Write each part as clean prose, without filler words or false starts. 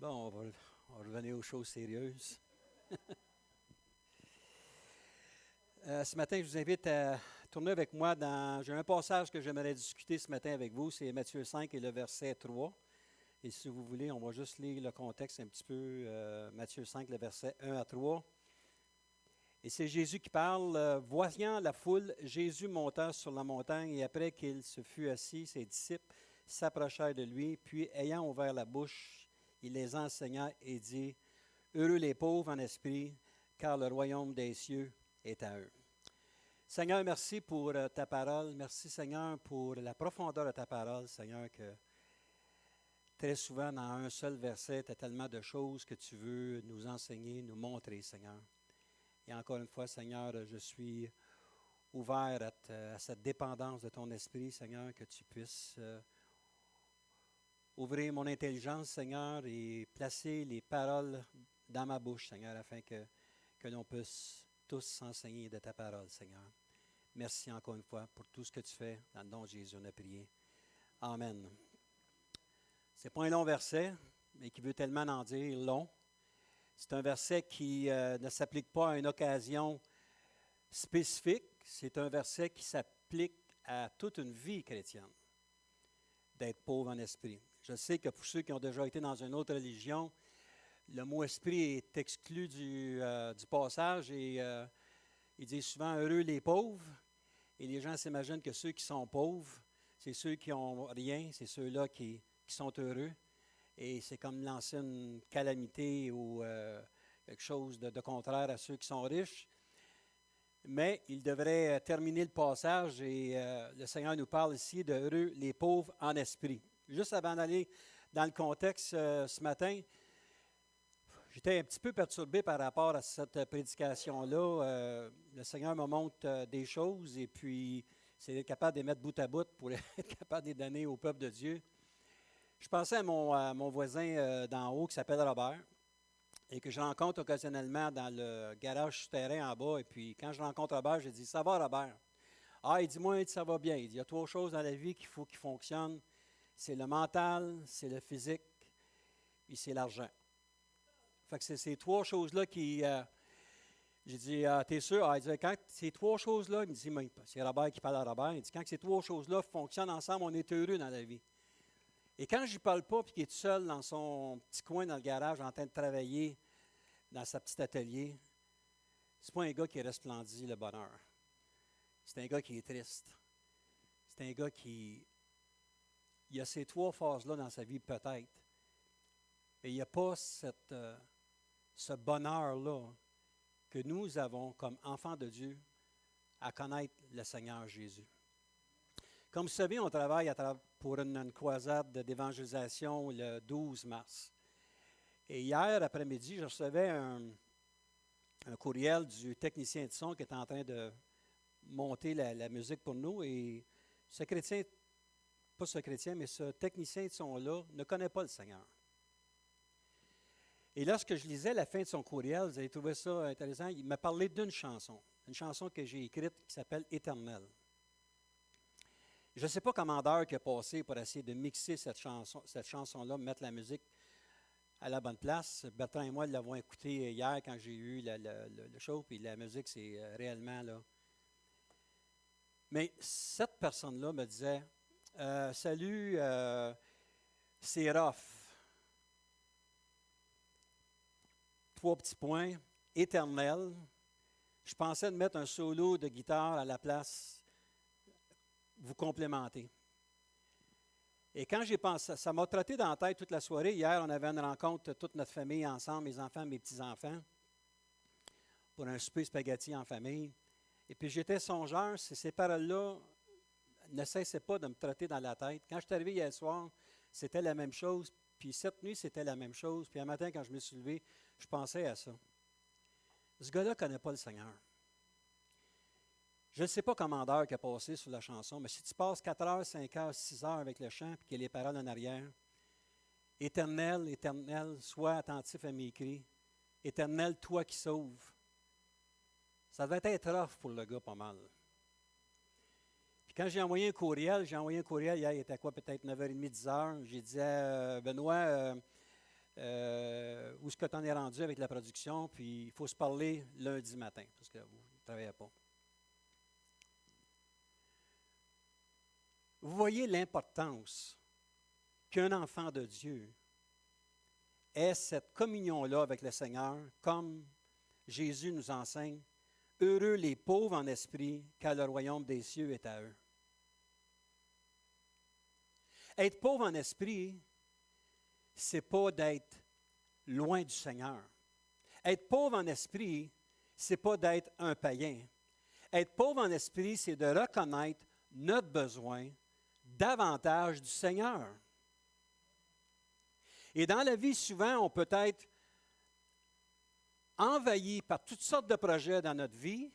Bon, on va revenir aux choses sérieuses. Ce matin, je vous invite à tourner avec moi dans... J'ai un passage que j'aimerais discuter ce matin avec vous, c'est Matthieu 5 et le verset 3. Et si vous voulez, on va juste lire le contexte un petit peu. Matthieu 5, le verset 1 à 3. Et c'est Jésus qui parle. Voyant la foule, Jésus monta sur la montagne et après qu'il se fut assis, ses disciples s'approchèrent de lui, puis ayant ouvert la bouche, il les enseigna et dit, « Heureux les pauvres en esprit, car le royaume des cieux est à eux. » Seigneur, merci pour ta parole. Merci, Seigneur, pour la profondeur de ta parole, Seigneur, que très souvent, dans un seul verset, tu as tellement de choses que tu veux nous enseigner, nous montrer, Seigneur. Et encore une fois, Seigneur, je suis ouvert à cette dépendance de ton esprit, Seigneur, que tu puisses ouvrir mon intelligence, Seigneur, et placer les paroles dans ma bouche, Seigneur, afin que l'on puisse tous s'enseigner de ta parole, Seigneur. Merci encore une fois pour tout ce que tu fais. Dans le nom de Jésus, on a prié. Amen. Ce n'est pas un long verset, mais qui veut tellement en dire long. C'est un verset qui ne s'applique pas à une occasion spécifique. C'est un verset qui s'applique à toute une vie chrétienne, d'être pauvre en esprit. Je sais que pour ceux qui ont déjà été dans une autre religion, le mot esprit est exclu du passage et il dit souvent « heureux les pauvres ». Et les gens s'imaginent que ceux qui sont pauvres, c'est ceux qui n'ont rien, c'est ceux-là qui sont heureux. Et c'est comme lancer une calamité ou quelque chose de contraire à ceux qui sont riches. Mais il devrait terminer le passage et le Seigneur nous parle ici de « heureux les pauvres en esprit ». Juste avant d'aller dans le contexte ce matin, j'étais un petit peu perturbé par rapport à cette prédication-là. Le Seigneur me montre des choses et puis c'est d'être capable de les mettre bout à bout pour être capable de les donner au peuple de Dieu. Je pensais à mon voisin d'en haut qui s'appelle Robert et que je rencontre occasionnellement dans le garage souterrain en bas. Et puis quand je rencontre Robert, je dis « Ça va Robert? » Ah, il dit « Moi, ça va bien. » Il dit « Il y a trois choses dans la vie qu'il faut qu'ils fonctionnent. C'est le mental, c'est le physique et c'est l'argent. » Fait que c'est ces trois choses-là qui... j'ai dit, t'es sûr? Ah, il dit, quand ces trois choses-là, il me dit, c'est Robert qui parle à Robert, il dit, quand ces trois choses-là fonctionnent ensemble, on est heureux dans la vie. Et quand je ne parle pas, puis qu'il est tout seul dans son petit coin dans le garage, en train de travailler dans sa petite atelier, c'est pas un gars qui resplendit le bonheur. C'est un gars qui est triste. C'est un gars qui... Il y a ces trois phases-là dans sa vie, peut-être. Et il n'y a pas ce bonheur-là que nous avons comme enfants de Dieu à connaître le Seigneur Jésus. Comme vous savez, on travaille pour une croisade d'évangélisation le 12 mars. Et hier après-midi, je recevais un courriel du technicien de son qui est en train de monter la musique pour nous. Et ce chrétien, pas ce chrétien, mais ce technicien de son-là ne connaît pas le Seigneur. Et lorsque je lisais la fin de son courriel, vous avez trouvé ça intéressant, il m'a parlé d'une chanson que j'ai écrite qui s'appelle « Éternel ». Je ne sais pas comment d'heures qu'il a passé pour essayer de mixer cette chanson-là, mettre la musique à la bonne place. Bertrand et moi l'avons écouté hier quand j'ai eu le show, puis la musique, c'est réellement là. Mais cette personne-là me disait « Salut, c'est rough. » Trois petits points, éternel. Je pensais de mettre un solo de guitare à la place, vous complémenter. Et quand j'ai pensé, ça m'a trotté dans la tête toute la soirée. Hier, on avait une rencontre, toute notre famille ensemble, mes enfants, mes petits-enfants, pour un souper spaghetti en famille. Et puis j'étais songeur, ces paroles-là ne cessaient pas de me trotter dans la tête. Quand je suis arrivé hier soir, c'était la même chose. Puis cette nuit, c'était la même chose. Puis un matin, quand je me suis levé, je pensais à ça. Ce gars-là ne connaît pas le Seigneur. Je ne sais pas comment d'heure qu'il a passé sur la chanson, mais si tu passes 4 heures, 5 heures, 6 heures avec le chant, puis qu'il y a les paroles en arrière, « Éternel, éternel, sois attentif à mes cris. Éternel, toi qui sauves. » Ça devait être rough pour le gars, pas mal. Puis quand j'ai envoyé un courriel hier, il était quoi, peut-être 9h30, 10h, j'ai dit à Benoît, où est-ce que tu en es rendu avec la production, puis il faut se parler lundi matin, parce que vous ne travaillez pas. Vous voyez l'importance qu'un enfant de Dieu ait cette communion-là avec le Seigneur, comme Jésus nous enseigne, « Heureux les pauvres en esprit, car le royaume des cieux est à eux. » Être pauvre en esprit, ce n'est pas d'être loin du Seigneur. Être pauvre en esprit, ce n'est pas d'être un païen. Être pauvre en esprit, c'est de reconnaître notre besoin davantage du Seigneur. Et dans la vie, souvent, on peut être envahi par toutes sortes de projets dans notre vie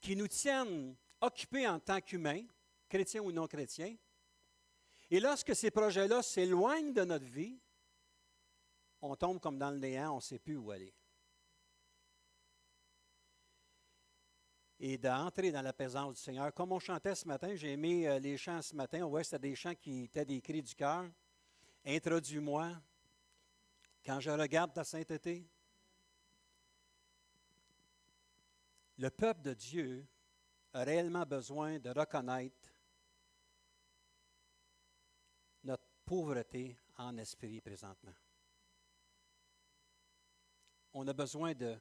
qui nous tiennent occupés en tant qu'humains, chrétiens ou non chrétiens. Et lorsque ces projets-là s'éloignent de notre vie, on tombe comme dans le néant, on ne sait plus où aller. Et d'entrer dans la présence du Seigneur. Comme on chantait ce matin, j'ai aimé les chants ce matin. On voit que c'était des chants qui étaient des cris du cœur. « Introduis-moi quand je regarde ta sainteté. » Le peuple de Dieu a réellement besoin de reconnaître notre pauvreté en esprit présentement. On a besoin de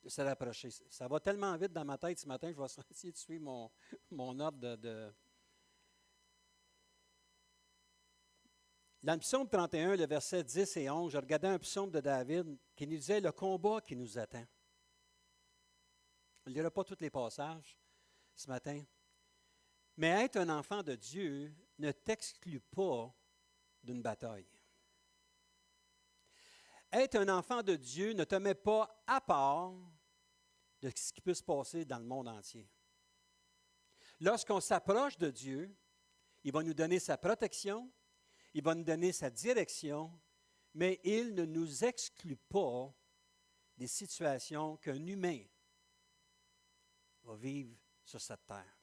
se rapprocher. Ça va tellement vite dans ma tête ce matin, je vais essayer de suivre mon ordre de... Dans le psaume 31, le verset 10 et 11, je regardais un psaume de David qui nous disait « Le combat qui nous attend ». On ne lira pas tous les passages ce matin. Mais être un enfant de Dieu ne t'exclut pas d'une bataille. Être un enfant de Dieu ne te met pas à part de ce qui peut se passer dans le monde entier. Lorsqu'on s'approche de Dieu, il va nous donner sa protection, il va nous donner sa direction, mais il ne nous exclut pas des situations qu'un humain va vivre sur cette terre.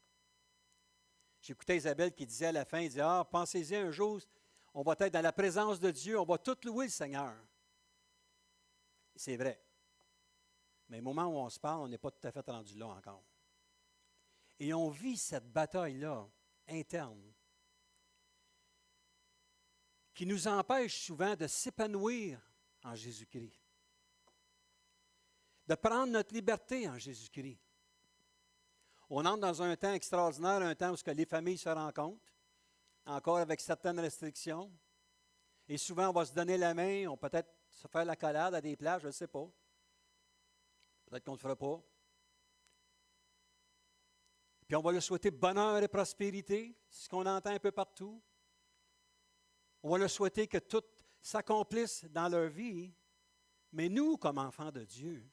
J'écoutais Isabelle qui disait à la fin, elle disait, « Ah, pensez-y un jour, on va être dans la présence de Dieu, on va tout louer le Seigneur. » C'est vrai. Mais au moment où on se parle, on n'est pas tout à fait rendu là encore. Et on vit cette bataille-là, interne, qui nous empêche souvent de s'épanouir en Jésus-Christ, de prendre notre liberté en Jésus-Christ. On entre dans un temps extraordinaire, un temps où les familles se rencontrent, encore avec certaines restrictions. Et souvent, on va se donner la main, on peut peut-être se faire la collade à des plages, je ne sais pas. Peut-être qu'on ne le fera pas. Puis on va leur souhaiter bonheur et prospérité, c'est ce qu'on entend un peu partout. On va leur souhaiter que tout s'accomplisse dans leur vie. Mais nous, comme enfants de Dieu,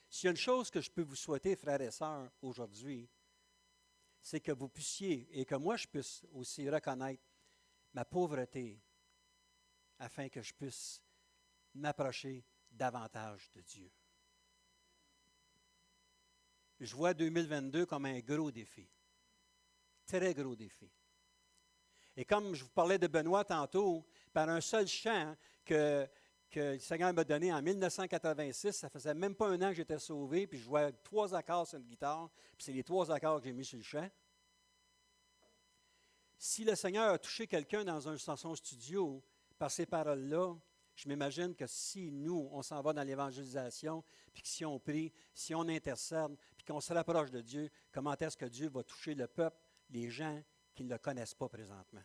s'il y a une chose que je peux vous souhaiter, frères et sœurs, aujourd'hui, c'est que vous puissiez, et que moi je puisse aussi reconnaître ma pauvreté, afin que je puisse m'approcher davantage de Dieu. Je vois 2022 comme un gros défi, très gros défi. Et comme je vous parlais de Benoît tantôt, par un seul chant que le Seigneur m'a donné en 1986, ça faisait même pas un an que j'étais sauvé, puis je jouais 3 accords sur une guitare, puis c'est les 3 accords que j'ai mis sur le chant. Si le Seigneur a touché quelqu'un dans son studio par ces paroles-là, je m'imagine que si nous, on s'en va dans l'évangélisation, puis que si on prie, si on intercède, puis qu'on se rapproche de Dieu, comment est-ce que Dieu va toucher le peuple, les gens qui ne le connaissent pas présentement?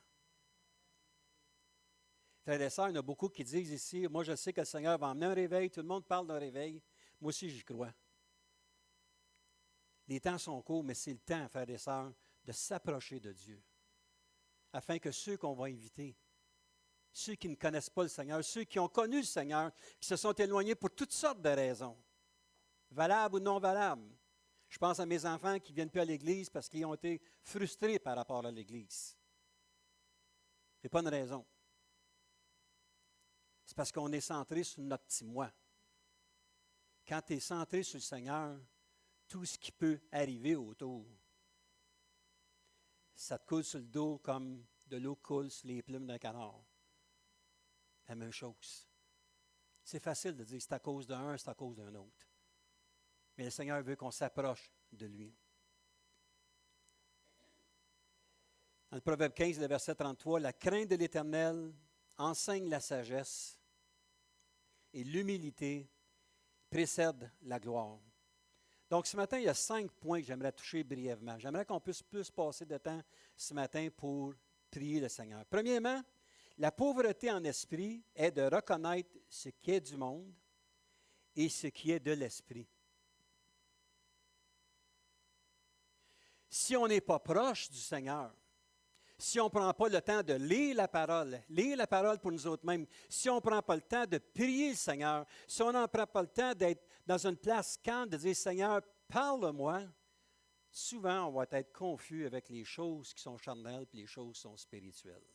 Frères et sœurs, il y en a beaucoup qui disent ici, moi je sais que le Seigneur va emmener un réveil, tout le monde parle d'un réveil, moi aussi j'y crois. Les temps sont courts, mais c'est le temps, frères et sœurs, de s'approcher de Dieu, afin que ceux qu'on va inviter, ceux qui ne connaissent pas le Seigneur, ceux qui ont connu le Seigneur, qui se sont éloignés pour toutes sortes de raisons, valables ou non valables. Je pense à mes enfants qui ne viennent plus à l'Église parce qu'ils ont été frustrés par rapport à l'Église. Ce n'est pas une raison. C'est parce qu'on est centré sur notre petit moi. Quand tu es centré sur le Seigneur, tout ce qui peut arriver autour, ça te coule sur le dos comme de l'eau coule sur les plumes d'un canard. La même chose. C'est facile de dire c'est à cause d'un, c'est à cause d'un autre. Mais le Seigneur veut qu'on s'approche de lui. Dans le Proverbe 15, le verset 33, « La crainte de l'Éternel enseigne la sagesse et l'humilité précède la gloire. » Donc, ce matin, il y a 5 points que j'aimerais toucher brièvement. J'aimerais qu'on puisse plus passer de temps ce matin pour prier le Seigneur. Premièrement, la pauvreté en esprit est de reconnaître ce qui est du monde et ce qui est de l'esprit. Si on n'est pas proche du Seigneur, si on ne prend pas le temps de lire la parole pour nous autres mêmes, si on ne prend pas le temps de prier le Seigneur, si on n'en prend pas le temps d'être dans une place calme, de dire « Seigneur, parle-moi », souvent on va être confus avec les choses qui sont charnelles et les choses qui sont spirituelles.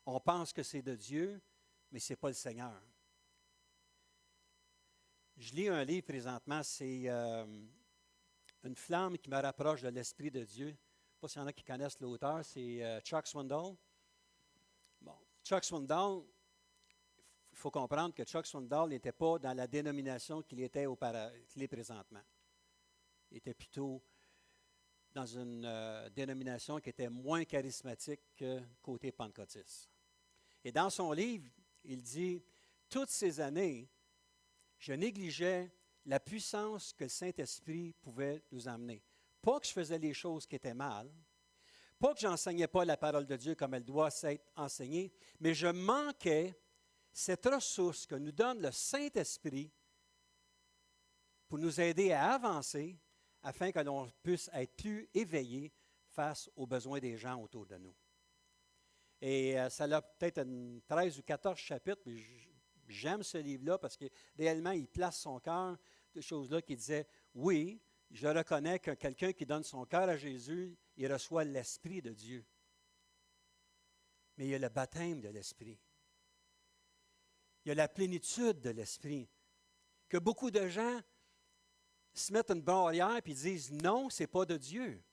On pense que c'est de Dieu, mais ce n'est pas le Seigneur. Je lis un livre présentement, c'est une flamme qui me rapproche de l'Esprit de Dieu. Je ne sais pas s'il y en a qui connaissent l'auteur, c'est Chuck Swindoll. Bon, Chuck Swindoll, il faut comprendre que Chuck Swindoll n'était pas dans la dénomination qu'il est présentement. Il était plutôt dans une dénomination qui était moins charismatique que côté pentecôtiste. Et dans son livre, il dit « Toutes ces années, je négligeais la puissance que le Saint-Esprit pouvait nous amener. Pas que je faisais les choses qui étaient mal, pas que je n'enseignais pas la parole de Dieu comme elle doit être enseignée, mais je manquais cette ressource que nous donne le Saint-Esprit pour nous aider à avancer afin que l'on puisse être plus éveillé face aux besoins des gens autour de nous. » Et ça a peut-être 13 ou 14 chapitres, mais j'aime ce livre-là parce que réellement, il place son cœur de choses-là qui disaient, oui, je reconnais que quelqu'un qui donne son cœur à Jésus, il reçoit l'Esprit de Dieu. Mais il y a le baptême de l'Esprit. Il y a la plénitude de l'Esprit. Que beaucoup de gens se mettent une barrière et disent, non, ce n'est pas de Dieu.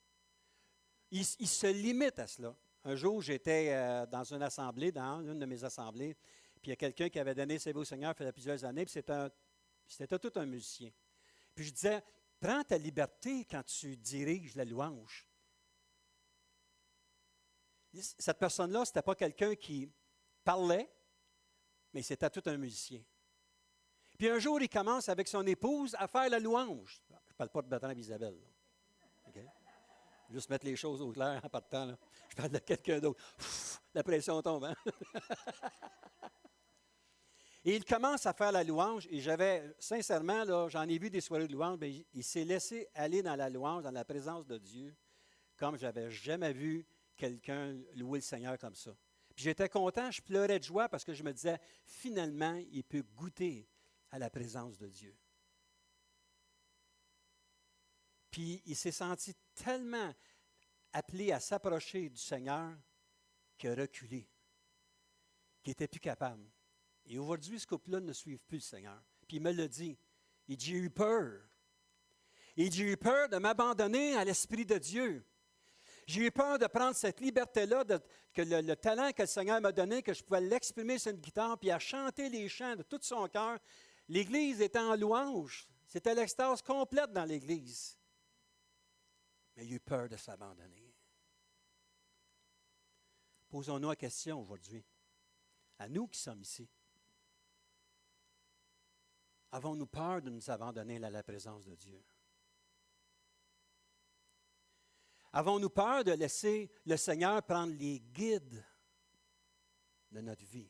Ils se limitent à cela. Un jour, j'étais dans une assemblée, dans une de mes assemblées, puis il y a quelqu'un qui avait donné sa vie au Seigneur il y a plusieurs années, puis c'était tout un musicien. Puis je disais, prends ta liberté quand tu diriges la louange. Cette personne-là, ce n'était pas quelqu'un qui parlait, mais c'était tout un musicien. Puis un jour, il commence avec son épouse à faire la louange. Je ne parle pas de Bertrand et Isabelle. Okay? Juste mettre les choses au clair en partant. Là. Je parle de quelqu'un d'autre. La pression tombe. Hein? Et il commence à faire la louange. Et sincèrement, là, j'en ai vu des soirées de louange, mais il s'est laissé aller dans la louange, dans la présence de Dieu, comme je n'avais jamais vu quelqu'un louer le Seigneur comme ça. Puis j'étais content, je pleurais de joie parce que je me disais, finalement, il peut goûter à la présence de Dieu. Puis il s'est senti tellement appelé à s'approcher du Seigneur qu'il a reculé, qu'il n'était plus capable. Et aujourd'hui, ce couple-là ne suit plus le Seigneur. Puis il me l'a dit. Il dit, j'ai eu peur. Il dit, j'ai eu peur de m'abandonner à l'Esprit de Dieu. J'ai eu peur de prendre cette liberté-là, que le talent que le Seigneur m'a donné, que je pouvais l'exprimer sur une guitare, puis à chanter les chants de tout son cœur. L'Église était en louange. C'était l'extase complète dans l'Église. Mais il a eu peur de s'abandonner. Posons-nous la question aujourd'hui, à nous qui sommes ici. Avons-nous peur de nous abandonner à la présence de Dieu? Avons-nous peur de laisser le Seigneur prendre les guides de notre vie?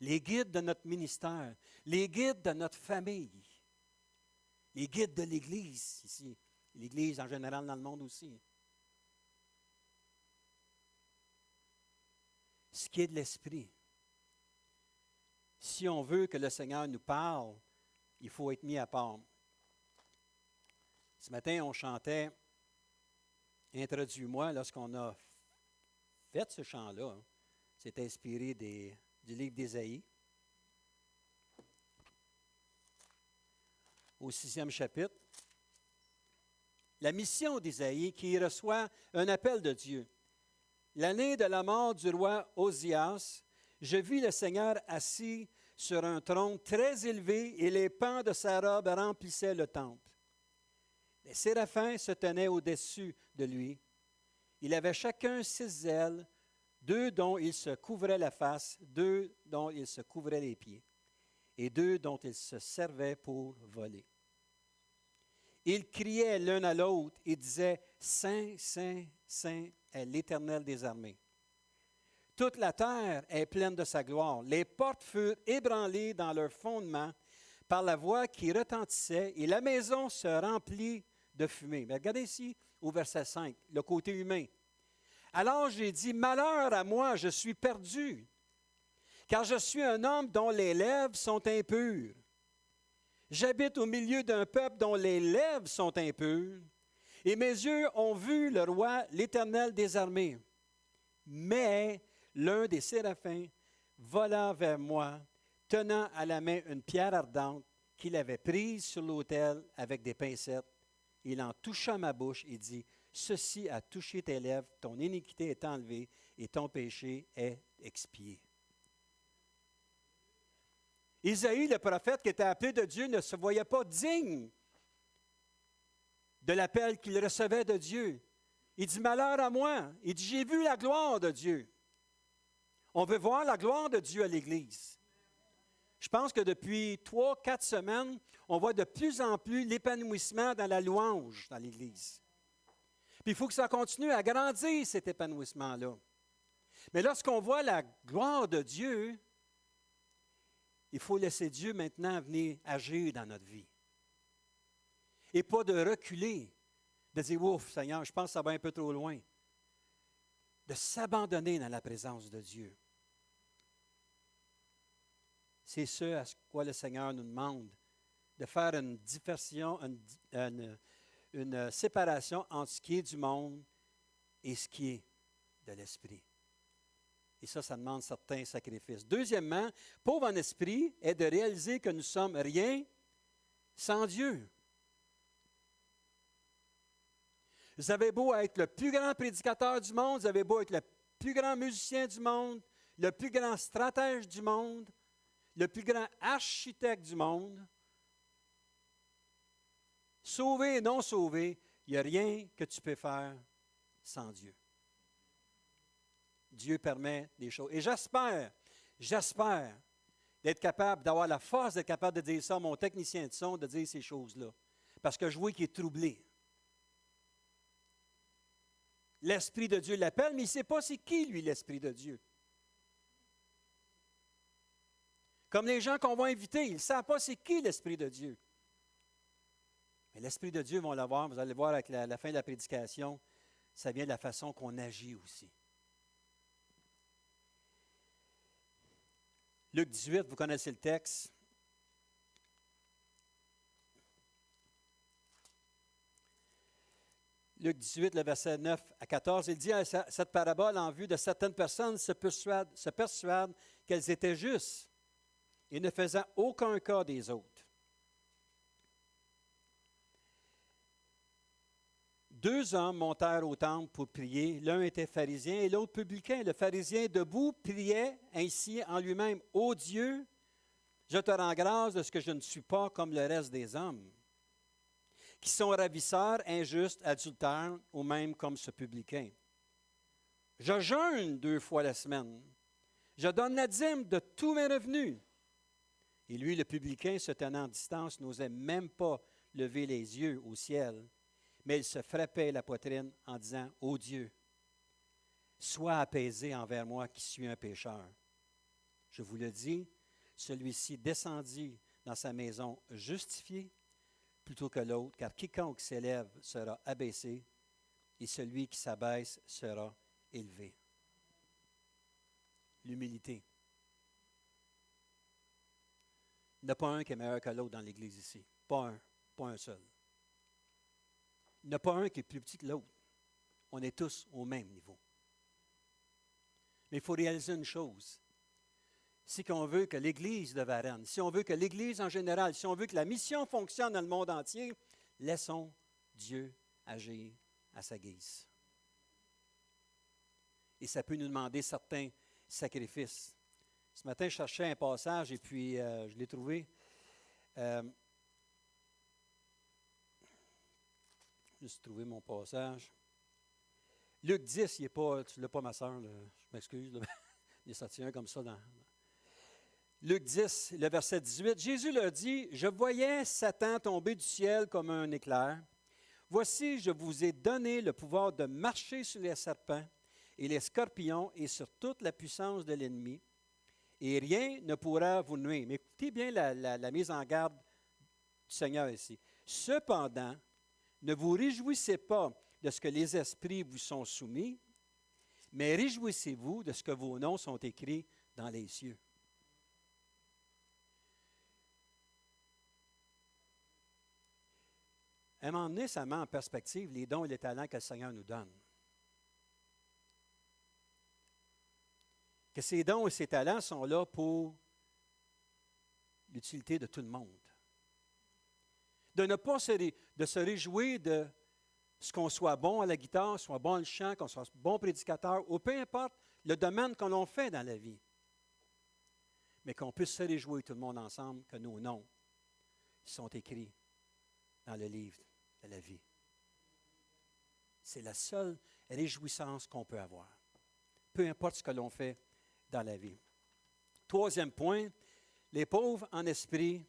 Les guides de notre ministère, les guides de notre famille, les guides de l'Église ici, l'Église en général dans le monde aussi. Ce qui est de l'Esprit. Si on veut que le Seigneur nous parle, il faut être mis à part. Ce matin, on chantait « Introduis-moi » lorsqu'on a fait ce chant-là. C'est inspiré du livre d'Ésaïe. Au 6e chapitre. La mission d'Ésaïe qui reçoit un appel de Dieu. l'année de la mort du roi Osias, je vis le Seigneur assis sur un trône très élevé et les pans de sa robe remplissaient le temple. Les séraphins se tenaient au-dessus de lui. Il avait chacun 6 ailes, 2 dont il se couvrait la face, 2 dont il se couvrait les pieds, et 2 dont il se servait pour voler. Ils criaient l'un à l'autre et disaient, « Saint, Saint, Saint est l'Éternel des armées. Toute la terre est pleine de sa gloire. Les portes furent ébranlées dans leur fondement par la voix qui retentissait et la maison se remplit de fumée. » Mais regardez ici au verset 5, le côté humain. « Alors j'ai dit, malheur à moi, je suis perdu, car je suis un homme dont les lèvres sont impures. J'habite au milieu d'un peuple dont les lèvres sont impures, et mes yeux ont vu le roi, l'Éternel des armées. » Mais l'un des séraphins vola vers moi, tenant à la main une pierre ardente qu'il avait prise sur l'autel avec des pincettes. Il en toucha ma bouche et dit, « Ceci a touché tes lèvres, ton iniquité est enlevée et ton péché est expié. » Isaïe, le prophète qui était appelé de Dieu, ne se voyait pas digne de l'appel qu'il recevait de Dieu. Il dit, « Malheur à moi. » Il dit, « J'ai vu la gloire de Dieu. » On veut voir la gloire de Dieu à l'Église. Je pense que depuis 3-4 semaines, on voit de plus en plus l'épanouissement dans la louange dans l'Église. Puis il faut que ça continue à grandir, cet épanouissement-là. Mais lorsqu'on voit la gloire de Dieu, il faut laisser Dieu maintenant venir agir dans notre vie. Et pas de reculer, de dire, « Ouf, Seigneur, je pense que ça va un peu trop loin. » De s'abandonner dans la présence de Dieu. C'est ce à quoi le Seigneur nous demande, de faire une diversion, une séparation entre ce qui est du monde et ce qui est de l'esprit. Et ça demande certains sacrifices. Deuxièmement, pauvre en esprit est de réaliser que nous ne sommes rien sans Dieu. Vous avez beau être le plus grand prédicateur du monde, vous avez beau être le plus grand musicien du monde, le plus grand stratège du monde, le plus grand architecte du monde, sauvé et non sauvé, il n'y a rien que tu peux faire sans Dieu. Dieu permet des choses. Et j'espère d'être capable, d'avoir la force d'être capable de dire ça à mon technicien de son, de dire ces choses-là. Parce que je vois qu'il est troublé. L'Esprit de Dieu l'appelle, mais il ne sait pas c'est qui, lui, l'Esprit de Dieu. Comme les gens qu'on va inviter, ils ne savent pas c'est qui l'Esprit de Dieu. Mais l'Esprit de Dieu, vont l'avoir, vous allez voir avec la fin de la prédication, ça vient de la façon qu'on agit aussi. Luc 18, vous connaissez le texte. Luc 18, le verset 9 à 14, il dit, cette parabole en vue de certaines personnes se persuadent qu'elles étaient justes et ne faisant aucun cas des autres. 2 hommes montèrent au temple pour prier. L'un était pharisien et l'autre publicain. Le pharisien, debout, priait ainsi en lui-même, « Ô Dieu, je te rends grâce de ce que je ne suis pas comme le reste des hommes, qui sont ravisseurs, injustes, adultères, ou même comme ce publicain. Je jeûne 2 fois la semaine. Je donne la dîme de tous mes revenus. » Et lui, le publicain, se tenant en distance, n'osait même pas lever les yeux au ciel, mais il se frappait la poitrine en disant, « Ô Dieu, sois apaisé envers moi qui suis un pécheur. » Je vous le dis, celui-ci descendit dans sa maison justifié plutôt que l'autre, car quiconque s'élève sera abaissé et celui qui s'abaisse sera élevé. L'humilité. Il n'y en a pas un qui est meilleur que l'autre dans l'Église ici. Pas un seul. Il n'y en a pas un qui est plus petit que l'autre. On est tous au même niveau. Mais il faut réaliser une chose. Si on veut que l'Église de Varennes, si on veut que l'Église en général, si on veut que la mission fonctionne dans le monde entier, laissons Dieu agir à sa guise. Et ça peut nous demander certains sacrifices. Ce matin, je cherchais un passage et puis je l'ai trouvé. Juste trouver mon passage. Luc 10, il est pas, tu ne l'as pas, ma soeur, je m'excuse. Il est sorti un comme ça dans. Luc 10, le verset 18. Jésus leur dit, « Je voyais Satan tomber du ciel comme un éclair. Voici, je vous ai donné le pouvoir de marcher sur les serpents et les scorpions et sur toute la puissance de l'ennemi, et rien ne pourra vous nuire. » Mais écoutez bien la mise en garde du Seigneur ici. « Cependant, ne vous réjouissez pas de ce que les esprits vous sont soumis, mais réjouissez-vous de ce que vos noms sont écrits dans les cieux. » À un moment donné, ça met en perspective les dons et les talents que le Seigneur nous donne. Que ces dons et ces talents sont là pour l'utilité de tout le monde. De ne pas se réjouir de ce qu'on soit bon à la guitare, soit bon au chant, qu'on soit bon prédicateur, ou peu importe le domaine qu'on l'on fait dans la vie. Mais qu'on puisse se réjouir tout le monde ensemble que nos noms sont écrits dans le livre de la vie. C'est la seule réjouissance qu'on peut avoir. Peu importe ce que l'on fait dans la vie. Troisième point, les pauvres en esprit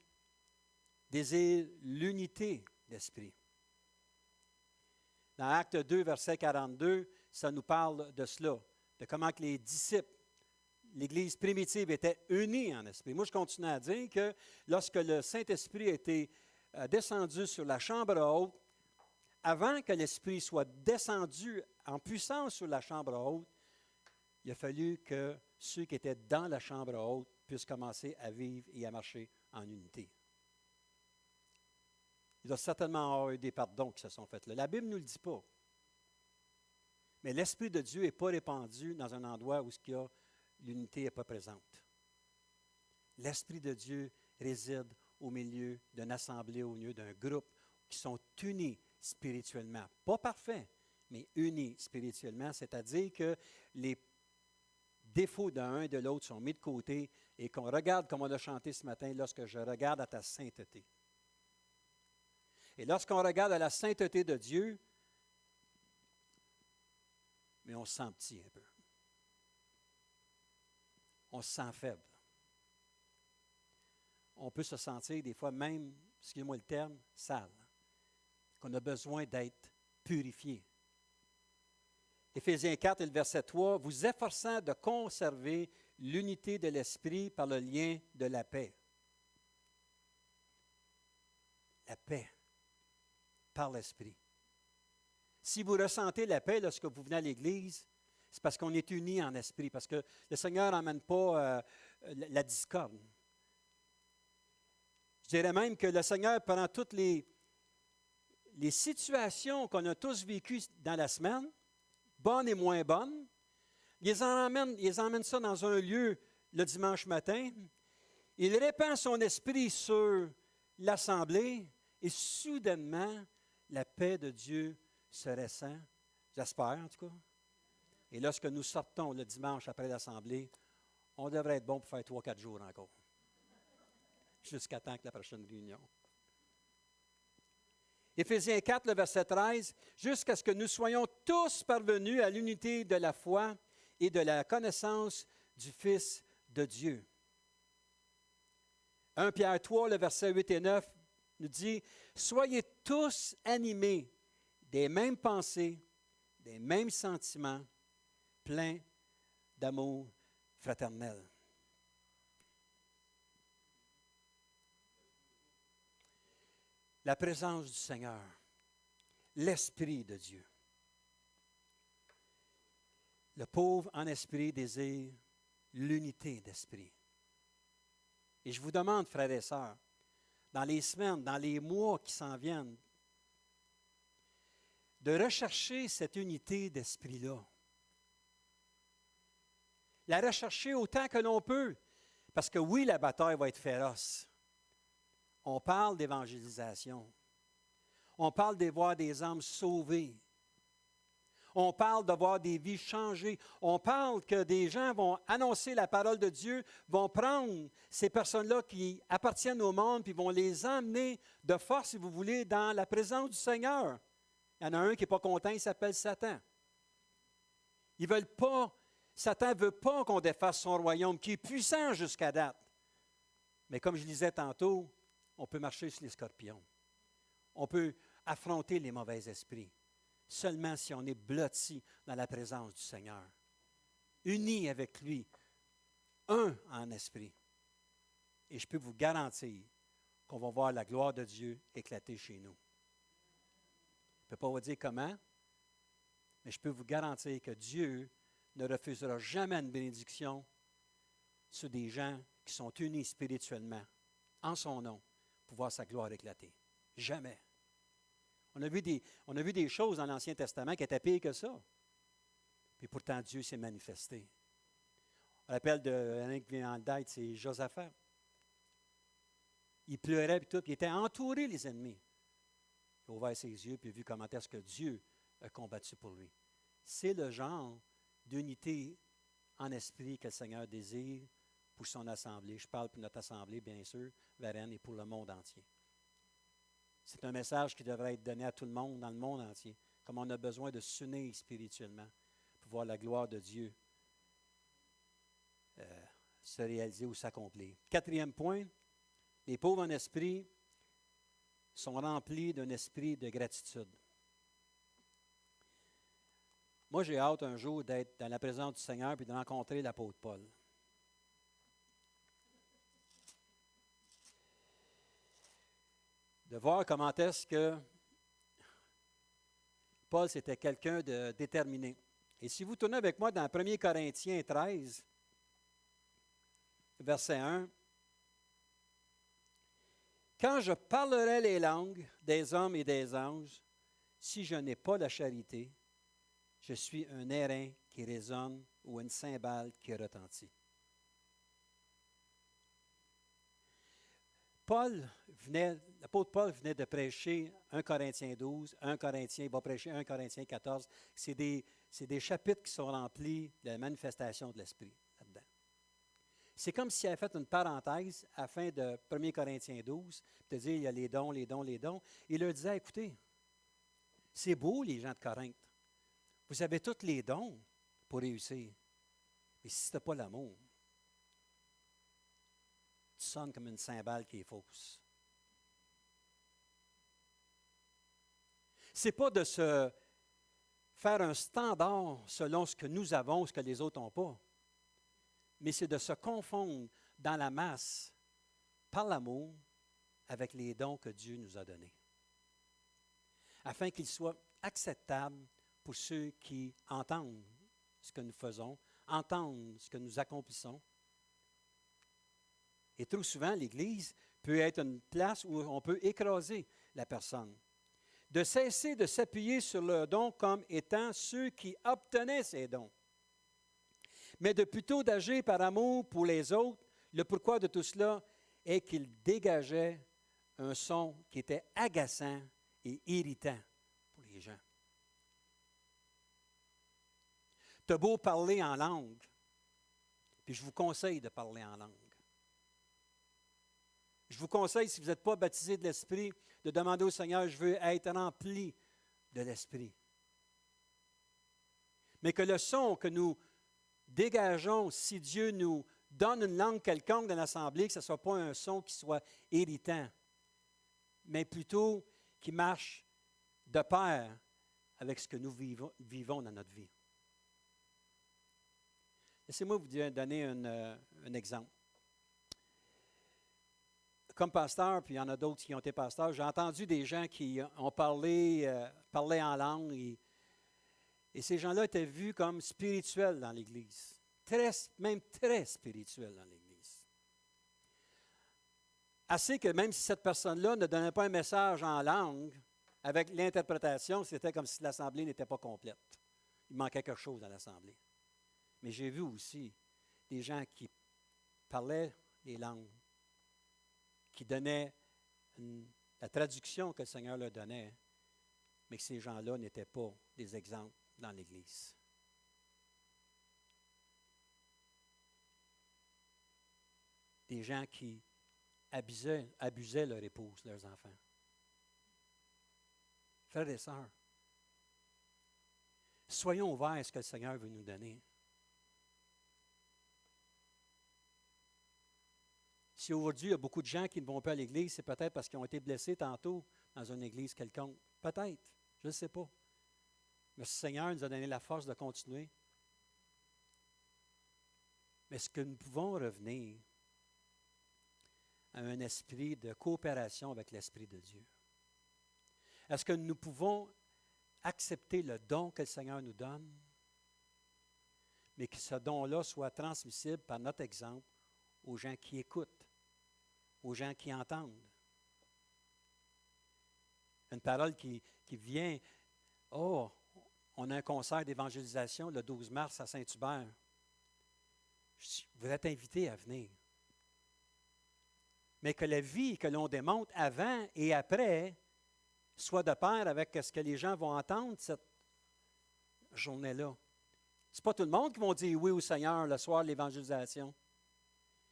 désirent l'unité d'esprit. Dans Acte 2, verset 42, ça nous parle de cela, de comment que les disciples, l'Église primitive était unie en esprit. Moi, je continue à dire que lorsque le Saint-Esprit a été descendu sur la chambre haute, avant que l'Esprit soit descendu en puissance sur la chambre haute, il a fallu que ceux qui étaient dans la chambre haute puissent commencer à vivre et à marcher en unité. Il doit certainement avoir eu des pardons qui se sont faits là. La Bible ne nous le dit pas. Mais l'Esprit de Dieu n'est pas répandu dans un endroit où l'unité n'est pas présente. L'Esprit de Dieu réside au milieu d'une assemblée, au milieu d'un groupe qui sont unis spirituellement. Pas parfaits, mais unis spirituellement, c'est-à-dire que les défauts d'un et de l'autre sont mis de côté et qu'on regarde, comme on a chanté ce matin, lorsque je regarde à ta sainteté. Et lorsqu'on regarde à la sainteté de Dieu, mais on se sent petit un peu. On se sent faible. On peut se sentir des fois même, excusez-moi le terme, sale. Qu'on a besoin d'être purifié. Éphésiens 4 et le verset 3, « Vous efforçant de conserver l'unité de l'esprit par le lien de la paix. » La paix par l'esprit. Si vous ressentez la paix lorsque vous venez à l'Église, c'est parce qu'on est unis en esprit, parce que le Seigneur n'emmène pas la discorde. Je dirais même que le Seigneur, pendant toutes les situations qu'on a tous vécues dans la semaine, bonnes et moins bonnes, ils emmènent ça dans un lieu le dimanche matin. Il répand son esprit sur l'assemblée et soudainement, la paix de Dieu se ressent, j'espère en tout cas. Et lorsque nous sortons le dimanche après l'assemblée, on devrait être bon pour faire 3-4 jours encore, jusqu'à temps que la prochaine réunion. Éphésiens 4, le verset 13, « Jusqu'à ce que nous soyons tous parvenus à l'unité de la foi et de la connaissance du Fils de Dieu. » 1 Pierre 3, le verset 8 et 9, nous dit, « Soyez tous animés des mêmes pensées, des mêmes sentiments, pleins d'amour fraternel. » La présence du Seigneur, l'Esprit de Dieu. Le pauvre en esprit désire l'unité d'esprit. Et je vous demande, frères et sœurs, dans les semaines, dans les mois qui s'en viennent, de rechercher cette unité d'esprit-là. La rechercher autant que l'on peut, parce que oui, la bataille va être féroce. On parle d'évangélisation. On parle de voir des âmes sauvées. On parle de voir des vies changer. On parle que des gens vont annoncer la parole de Dieu, vont prendre ces personnes-là qui appartiennent au monde, puis vont les emmener de force, si vous voulez, dans la présence du Seigneur. Il y en a un qui n'est pas content, il s'appelle Satan. Ils veulent pas, Satan ne veut pas qu'on défasse son royaume, qui est puissant jusqu'à date. Mais comme je disais tantôt, on peut marcher sur les scorpions. On peut affronter les mauvais esprits. Seulement si on est blotti dans la présence du Seigneur. Unis avec lui, un en esprit. Et je peux vous garantir qu'on va voir la gloire de Dieu éclater chez nous. Je ne peux pas vous dire comment, mais je peux vous garantir que Dieu ne refusera jamais une bénédiction sur des gens qui sont unis spirituellement, en son nom, pour voir sa gloire éclater. Jamais. On a vu des choses dans l'Ancien Testament qui étaient pires que ça. Puis pourtant, Dieu s'est manifesté. On rappelle un qui vient en tête, c'est Josaphat. Il pleurait et tout, puis il était entouré les ennemis. Il a ouvert ses yeux puis a vu comment est-ce que Dieu a combattu pour lui. C'est le genre d'unité en esprit que le Seigneur désire pour son assemblée. Je parle pour notre assemblée, bien sûr, Varennes, et pour le monde entier. C'est un message qui devrait être donné à tout le monde, dans le monde entier, comme on a besoin de s'unir spirituellement pour voir la gloire de Dieu se réaliser ou s'accomplir. Quatrième point, les pauvres en esprit sont remplis d'un esprit de gratitude. Moi, j'ai hâte un jour d'être dans la présence du Seigneur et de rencontrer l'apôtre Paul. De voir comment est-ce que Paul, c'était quelqu'un de déterminé. Et si vous tournez avec moi dans 1 Corinthiens 13, verset 1, « Quand je parlerai les langues des hommes et des anges, si je n'ai pas la charité, je suis un airain qui résonne ou une cymbale qui retentit. » L'apôtre Paul venait de prêcher 1 Corinthiens 12, il va prêcher 1 Corinthiens 14. C'est des chapitres qui sont remplis de la manifestation de l'Esprit là-dedans. C'est comme s'il avait fait une parenthèse à la fin de 1 Corinthiens 12, puis de dire, il y a les dons, les dons, les dons. Il leur disait, écoutez, c'est beau les gens de Corinthe. Vous avez tous les dons pour réussir. Mais si ce n'est pas l'amour, tu sonnes comme une cymbale qui est fausse. Ce n'est pas de se faire un standard selon ce que nous avons, ce que les autres n'ont pas, mais c'est de se confondre dans la masse par l'amour avec les dons que Dieu nous a donnés, afin qu'ils soient acceptables pour ceux qui entendent ce que nous faisons, entendent ce que nous accomplissons. Et trop souvent, l'Église peut être une place où on peut écraser la personne. De cesser de s'appuyer sur leurs dons comme étant ceux qui obtenaient ces dons, mais de plutôt d'agir par amour pour les autres. Le pourquoi de tout cela est qu'ils dégageaient un son qui était agaçant et irritant pour les gens. Tu as beau parler en langue, puis je vous conseille de parler en langue. Je vous conseille, si vous n'êtes pas baptisé de l'Esprit, de demander au Seigneur, je veux être rempli de l'Esprit. Mais que le son que nous dégageons, si Dieu nous donne une langue quelconque dans l'assemblée, que ce ne soit pas un son qui soit irritant, mais plutôt qui marche de pair avec ce que nous vivons dans notre vie. Laissez-moi vous donner un exemple. Comme pasteur, puis il y en a d'autres qui ont été pasteurs, j'ai entendu des gens qui ont parlé en langue, et ces gens-là étaient vus comme spirituels dans l'Église, même très spirituels dans l'Église. Assez que même si cette personne-là ne donnait pas un message en langue, avec l'interprétation, c'était comme si l'assemblée n'était pas complète. Il manquait quelque chose dans l'assemblée. Mais j'ai vu aussi des gens qui parlaient les langues, qui donnaient la traduction que le Seigneur leur donnait, mais que ces gens-là n'étaient pas des exemples dans l'Église. Des gens qui abusaient leur épouse, leurs enfants. Frères et sœurs, soyons ouverts à ce que le Seigneur veut nous donner. Si aujourd'hui, il y a beaucoup de gens qui ne vont pas à l'Église, c'est peut-être parce qu'ils ont été blessés tantôt dans une Église quelconque. Peut-être, je ne sais pas. Mais le Seigneur nous a donné la force de continuer. Mais est-ce que nous pouvons revenir à un esprit de coopération avec l'Esprit de Dieu? Est-ce que nous pouvons accepter le don que le Seigneur nous donne, mais que ce don-là soit transmissible par notre exemple aux gens qui écoutent, aux gens qui entendent? Une parole qui vient, oh, on a un concert d'évangélisation le 12 mars à Saint-Hubert. Vous êtes invités à venir. Mais que la vie que l'on démontre avant et après soit de pair avec ce que les gens vont entendre cette journée-là. Ce n'est pas tout le monde qui va dire oui au Seigneur le soir de l'évangélisation.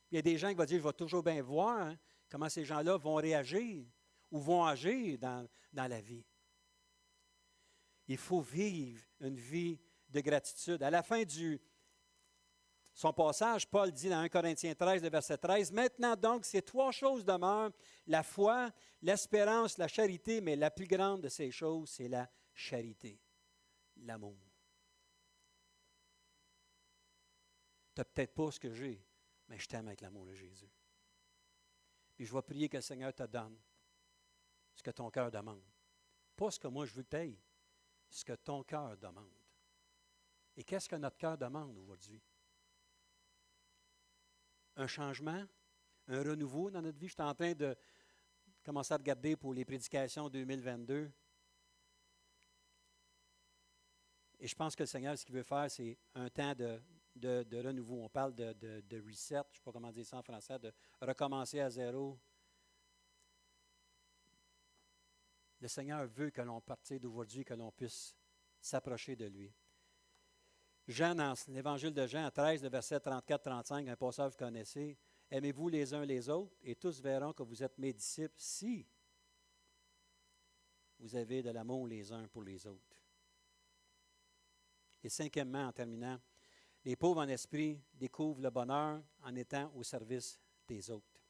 Il y a des gens qui vont dire, je vais toujours bien voir comment ces gens-là vont réagir ou vont agir dans la vie. Il faut vivre une vie de gratitude. À la fin de son passage, Paul dit dans 1 Corinthiens 13, le verset 13, « Maintenant donc, ces trois choses demeurent, la foi, l'espérance, la charité, mais la plus grande de ces choses, c'est la charité, l'amour. » Tu n'as peut-être pas ce que j'ai, mais je t'aime avec l'amour de Jésus. Puis je vais prier que le Seigneur te donne ce que ton cœur demande. Pas ce que moi je veux que tu aies, ce que ton cœur demande. Et qu'est-ce que notre cœur demande aujourd'hui? Un changement, un renouveau dans notre vie. Je suis en train de commencer à regarder pour les prédications 2022. Et je pense que le Seigneur, ce qu'il veut faire, c'est un temps de renouveau. On parle de reset, je ne sais pas comment dire ça en français, de recommencer à zéro. Le Seigneur veut que l'on partisse d'aujourd'hui, que l'on puisse s'approcher de lui. Jean, dans l'Évangile de Jean 13, le verset 34-35, un passage que vous connaissez, « Aimez-vous les uns les autres, et tous verront que vous êtes mes disciples si vous avez de l'amour les uns pour les autres. » Et cinquièmement, en terminant, les pauvres en esprit découvrent le bonheur en étant au service des autres.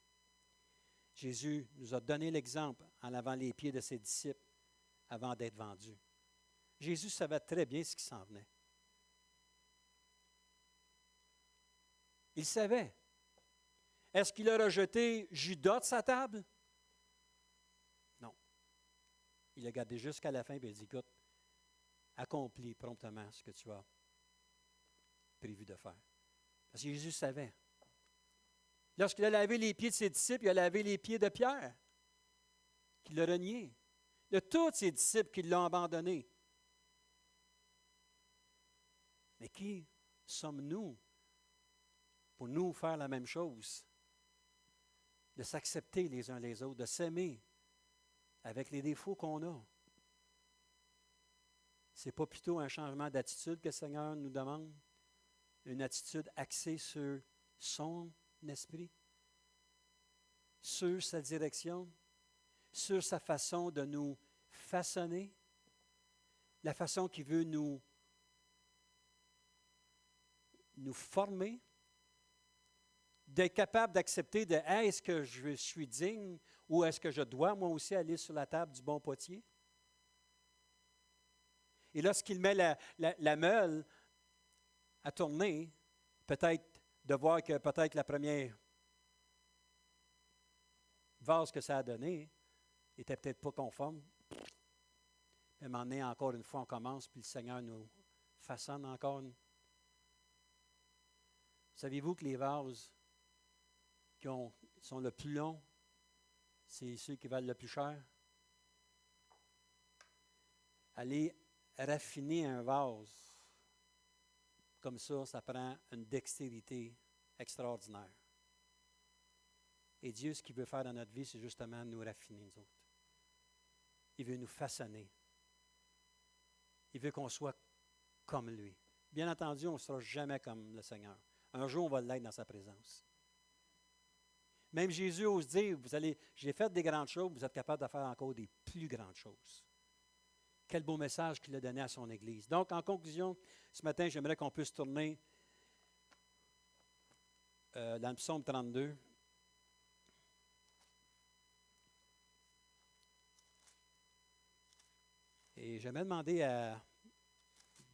Jésus nous a donné l'exemple en lavant les pieds de ses disciples avant d'être vendu. Jésus savait très bien ce qui s'en venait. Il savait. Est-ce qu'il a rejeté Judas de sa table? Non. Il a gardé jusqu'à la fin et il a dit, écoute, accomplis promptement ce que tu as prévu de faire. Parce que Jésus savait. Lorsqu'il a lavé les pieds de ses disciples, il a lavé les pieds de Pierre, qui l'a renié, de tous ses disciples qui l'ont abandonné. Mais qui sommes-nous pour nous faire la même chose? De s'accepter les uns les autres, de s'aimer avec les défauts qu'on a. Ce n'est pas plutôt un changement d'attitude que le Seigneur nous demande? Une attitude axée sur son esprit, sur sa direction, sur sa façon de nous façonner, la façon qu'il veut nous former, d'être capable d'accepter de hey, est-ce que je suis digne ou est-ce que je dois moi aussi aller sur la table du bon potier? Et lorsqu'il met la meule à tourner, peut-être de voir que peut-être la première vase que ça a donné n'était peut-être pas conforme. À un moment donné, encore une fois, on commence, puis le Seigneur nous façonne encore. Savez-vous que les vases qui sont le plus longs, c'est ceux qui valent le plus cher? Aller raffiner un vase comme ça prend une dextérité extraordinaire. Et Dieu, ce qu'il veut faire dans notre vie, c'est justement nous raffiner, nous autres. Il veut nous façonner. Il veut qu'on soit comme lui. Bien entendu, on ne sera jamais comme le Seigneur. Un jour, on va l'être dans sa présence. Même Jésus ose dire, j'ai fait des grandes choses, vous êtes capable de faire encore des plus grandes choses. Quel beau message qu'il a donné à son Église. Donc, en conclusion, ce matin, j'aimerais qu'on puisse tourner dans le psaume 32. Et j'aimerais demander à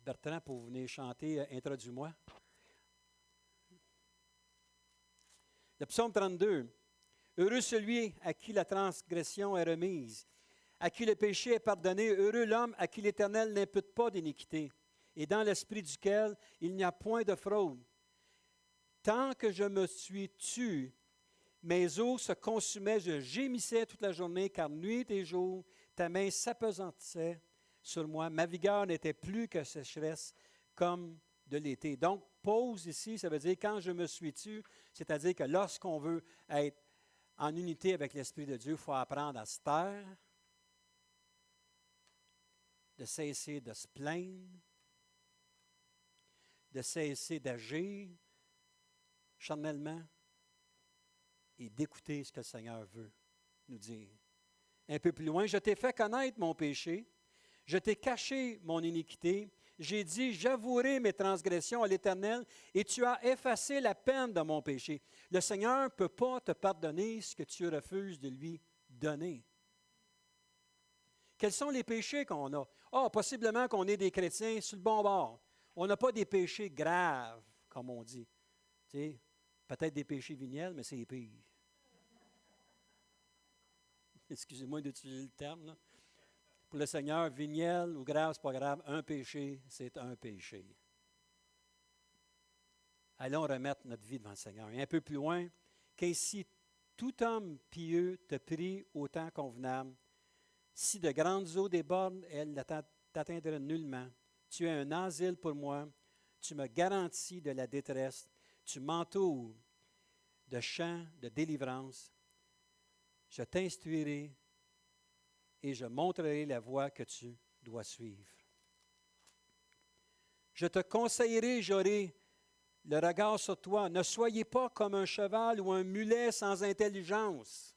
Bertrand pour venir chanter « Introduis-moi ». Le psaume 32. Heureux celui à qui la transgression est remise, à qui le péché est pardonné. Heureux l'homme à qui l'Éternel n'impute pas d'iniquité, et dans l'esprit duquel il n'y a point de fraude. Tant que je me suis tu, mes os se consumaient, je gémissais toute la journée, car nuit et jour, ta main s'apesantissait sur moi. Ma vigueur n'était plus que sécheresse comme de l'été. Donc, pause ici, ça veut dire quand je me suis tu, c'est-à-dire que lorsqu'on veut être en unité avec l'Esprit de Dieu, il faut apprendre à se taire, de cesser de se plaindre, de cesser d'agir charnellement et d'écouter ce que le Seigneur veut nous dire. Un peu plus loin, je t'ai fait connaître mon péché, je t'ai caché mon iniquité, j'ai dit, j'avouerai mes transgressions à l'Éternel et tu as effacé la peine de mon péché. Le Seigneur ne peut pas te pardonner ce que tu refuses de lui donner. Quels sont les péchés qu'on a? Possiblement qu'on est des chrétiens sur le bon bord. On n'a pas des péchés graves, comme on dit. Tu sais, peut-être des péchés veniels, mais c'est pire. Excusez-moi d'utiliser le terme, là. Pour le Seigneur, veniel ou grave, ce n'est pas grave. Un péché, c'est un péché. Allons remettre notre vie devant le Seigneur. Et un peu plus loin, qu'ainsi tout homme pieux te prie au temps convenable. Si de grandes eaux débordent, elles ne t'atteindraient nullement. Tu es un asile pour moi. Tu me garantis de la détresse. Tu m'entoures de chants de délivrance. Je t'instruirai et je montrerai la voie que tu dois suivre. Je te conseillerai, j'aurai le regard sur toi. Ne soyez pas comme un cheval ou un mulet sans intelligence.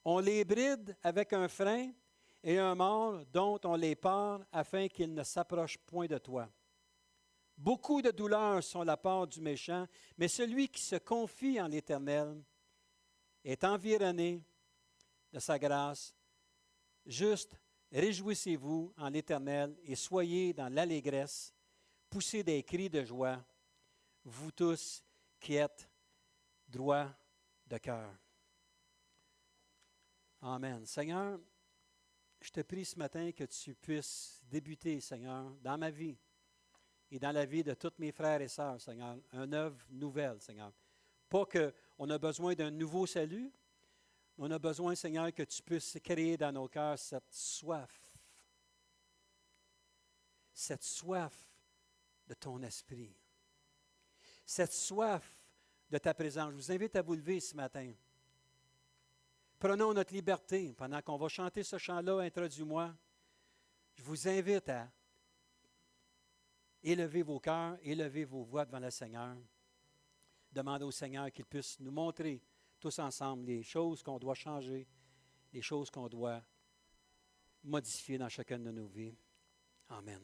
On les bride avec un frein et un mors dont on les part afin qu'ils ne s'approchent point de toi. Beaucoup de douleurs sont la part du méchant, mais celui qui se confie en l'Éternel est environné de sa grâce. Juste, réjouissez-vous en l'Éternel et soyez dans l'allégresse. Poussez des cris de joie, vous tous qui êtes droits de cœur. Amen. Seigneur, je te prie ce matin que tu puisses débuter, Seigneur, dans ma vie et dans la vie de tous mes frères et sœurs, Seigneur, une œuvre nouvelle, Seigneur. Pas qu'on a besoin d'un nouveau salut, on a besoin, Seigneur, que tu puisses créer dans nos cœurs cette soif de ton esprit, cette soif de ta présence. Je vous invite à vous lever ce matin. Prenons notre liberté pendant qu'on va chanter ce chant-là, Introduis-moi. Je vous invite à élever vos cœurs, élever vos voix devant le Seigneur. Demandez au Seigneur qu'il puisse nous montrer tous ensemble les choses qu'on doit changer, les choses qu'on doit modifier dans chacune de nos vies. Amen.